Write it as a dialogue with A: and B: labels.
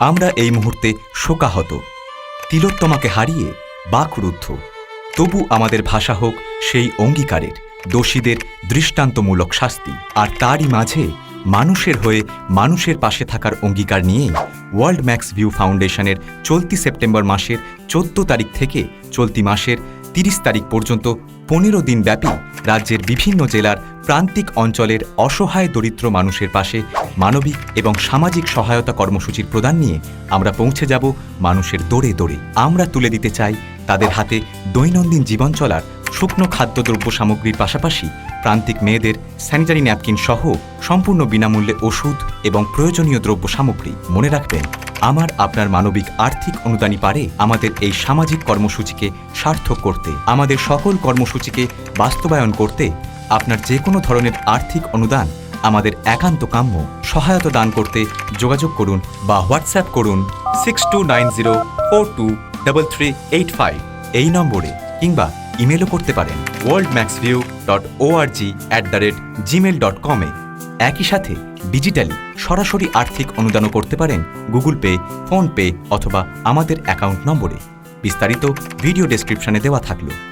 A: আমরা এই মুহূর্তে শোকাহত, তিলোত্তমাকে হারিয়ে বাকরুদ্ধ। তবু আমাদের ভাষা হোক সেই অঙ্গীকারের, দোষীদের দৃষ্টান্তমূলক শাস্তি। আর তারই মাঝে মানুষের হয়ে মানুষের পাশে থাকার অঙ্গীকার নিয়েই ওয়ার্ল্ড ম্যাক্স ভিউ ফাউন্ডেশনের চলতি সেপ্টেম্বর মাসের 14 তারিখ থেকে চলতি মাসের 30 তারিখ পর্যন্ত 15 দিন ব্যাপী রাজ্যের বিভিন্ন জেলার প্রান্তিক অঞ্চলের অসহায় দরিদ্র মানুষের পাশে মানবিক এবং সামাজিক সহায়তা কর্মসূচির প্রদান নিয়ে আমরা পৌঁছে যাব মানুষের দোরে দোরে। আমরা তুলে দিতে চাই তাদের হাতে দৈনন্দিন জীবন চলার শুকনো খাদ্যদ্রব্য সামগ্রীর পাশাপাশি প্রান্তিক মেয়েদের স্যানিটারি ন্যাপকিন সহ সম্পূর্ণ বিনামূল্যে ওষুধ এবং প্রয়োজনীয় দ্রব্য সামগ্রী। মনে রাখবেন, আমার আপনার মানবিক আর্থিক অনুদানই পারে আমাদের এই সামাজিক কর্মসূচিকে সার্থক করতে। আমাদের সকল কর্মসূচিকে বাস্তবায়ন করতে আপনার যে কোনো ধরনের আর্থিক অনুদান আমাদের একান্ত কাম্য। সহায়তা দান করতে যোগাযোগ করুন বা হোয়াটসঅ্যাপ করুন 6290423385 এই নম্বরে, কিংবা ইমেলও করতে পারেন worldmaxview.org@gmail.com এ। একই সাথে ডিজিটালি সরাসরি আর্থিক অনুদানও করতে পারেন গুগল পে, ফোনপে অথবা আমাদের অ্যাকাউন্ট নম্বরে। বিস্তারিত ভিডিও ডেসক্রিপশনে দেওয়া থাকলো।